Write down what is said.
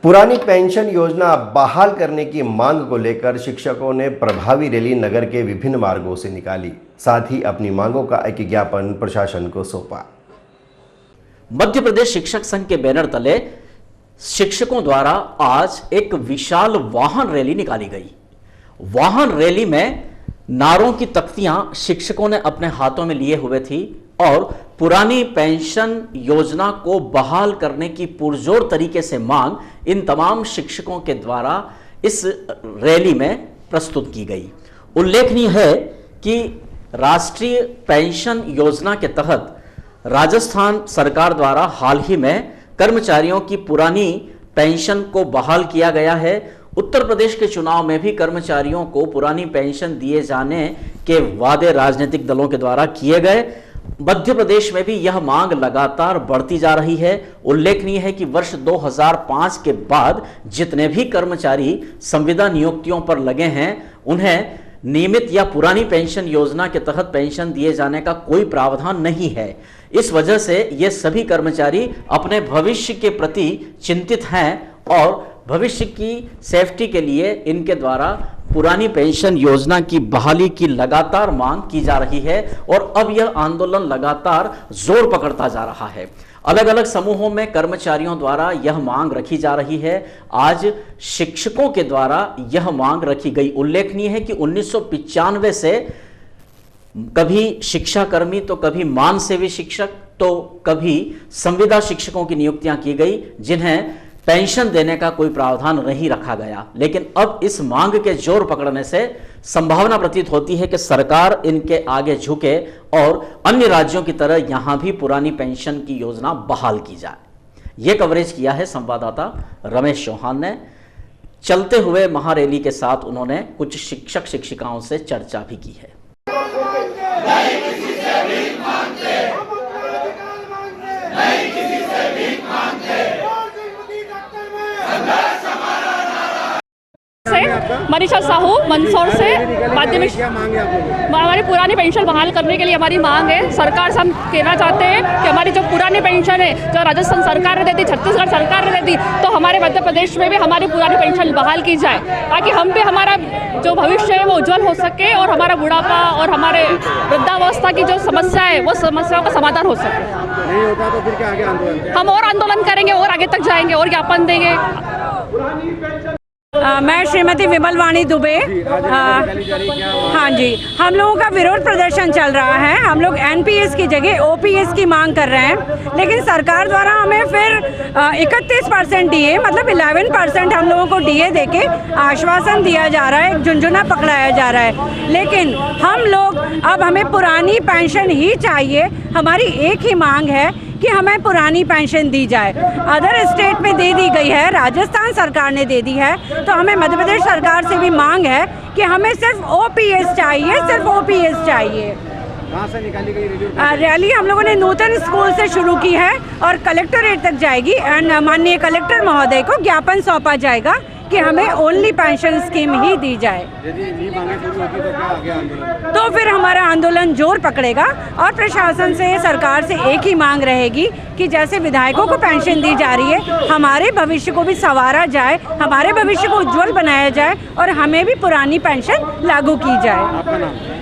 पुरानी पेंशन योजना बहाल करने की मांग को लेकर शिक्षकों ने प्रभावी रैली नगर के विभिन्न मार्गों से निकाली। साथ ही अपनी मांगों का एक ज्ञापन प्रशासन को सौंपा। मध्य प्रदेश शिक्षक संघ के बैनर तले शिक्षकों द्वारा आज एक विशाल वाहन रैली निकाली गई। वाहन रैली में नारों की तख्तियां शिक्षकों ने अपने हाथों में लिए हुए थी और पुरानी पेंशन योजना को बहाल करने की पुरजोर तरीके से मांग इन तमाम शिक्षकों के द्वारा इस रैली में प्रस्तुत की गई। उल्लेखनीय है कि राष्ट्रीय पेंशन योजना के तहत राजस्थान सरकार द्वारा हाल ही में कर्मचारियों की पुरानी पेंशन को बहाल किया गया है। उत्तर प्रदेश के चुनाव में भी कर्मचारियों को पुरानी पेंशन दिए जाने के वादे राजनीतिक दलों के द्वारा किए गए। मध्य प्रदेश में भी यह मांग लगातार बढ़ती जा रही है। उल्लेखनीय है कि वर्ष 2005 के बाद जितने भी कर्मचारी संविदा नियुक्तियों पर लगे हैं उन्हें नियमित या पुरानी पेंशन योजना के तहत पेंशन दिए जाने का कोई प्रावधान नहीं है। इस वजह से ये सभी कर्मचारी अपने भविष्य के प्रति चिंतित हैं और भविष्य की सेफ्टी के लिए इनके द्वारा पुरानी पेंशन योजना की बहाली की लगातार मांग की जा रही है और अब यह आंदोलन लगातार जोर पकड़ता जा रहा है। अलग अलग समूहों में कर्मचारियों द्वारा यह मांग रखी जा रही है। आज शिक्षकों के द्वारा यह मांग रखी गई। उल्लेखनीय है कि 1995 से कभी शिक्षाकर्मी तो कभी मान सेवी शिक्षक तो कभी संविदा शिक्षकों की नियुक्तियां की गई जिन्हें पेंशन देने का कोई प्रावधान नहीं रखा गया। लेकिन अब इस मांग के जोर पकड़ने से संभावना प्रतीत होती है कि सरकार इनके आगे झुके और अन्य राज्यों की तरह यहां भी पुरानी पेंशन की योजना बहाल की जाए। यह कवरेज किया है संवाददाता रमेश चौहान ने। चलते हुए महारैली के साथ उन्होंने कुछ शिक्षक शिक्षिकाओं से चर्चा भी की है। मनीषा साहू मंदसौर से माध्यमिक। हमारी पुरानी पेंशन बहाल करने के लिए हमारी मांग है। सरकार से हम कहना चाहते हैं कि हमारी जो पुरानी पेंशन है जो राजस्थान सरकार ने दी, छत्तीसगढ़ सरकार ने दी, तो हमारे मध्य प्रदेश में भी हमारी पुरानी पेंशन बहाल की जाए ताकि हम भी हमारा जो भविष्य है वो उज्जवल हो सके और हमारा बुढ़ापा और हमारे वृद्धावस्था की जो समस्या है वो समस्याओं का समाधान हो सके। नहीं होता तो फिर क्या आगे आंदोलन? हम और आंदोलन करेंगे और आगे तक जाएंगे और ज्ञापन देंगे। मैं श्रीमती विमल वाणी दुबे। हाँ जी, हम लोगों का विरोध प्रदर्शन चल रहा है। हम लोग एनपीएस की जगह ओपीएस की मांग कर रहे हैं, लेकिन सरकार द्वारा हमें फिर 31% डीए मतलब 11% हम लोगों को डीए देके आश्वासन दिया जा रहा है, एक झुंझुना पकड़ाया जा रहा है। लेकिन हम लोग अब हमें पुरानी पेंशन ही चाहिए। हमारी एक ही मांग है कि हमें पुरानी पेंशन दी जाए। अदर स्टेट में दे दी गई है, राजस्थान सरकार ने दे दी है, तो हमें मध्य प्रदेश सरकार से भी मांग है कि हमें सिर्फ ओपीएस चाहिए, सिर्फ ओपीएस चाहिए। कहाँ से निकाली गई रैली? हम लोगों ने नूतन स्कूल से शुरू की है और कलेक्टरेट तक जाएगी एंड माननीय कलेक्टर महोदय को ज्ञापन सौंपा जाएगा कि हमें ओनली पेंशन स्कीम ही दी जाए। यदि नहीं मांगे शुरू होगी तो क्या आगे आंदोलन? तो फिर हमारा आंदोलन जोर पकड़ेगा और प्रशासन से, सरकार से एक ही मांग रहेगी कि जैसे विधायकों को पेंशन दी जा रही है, हमारे भविष्य को भी संवारा जाए, हमारे भविष्य को उज्जवल बनाया जाए और हमें भी पुरानी पेंशन लागू की जाए। आपका नाम?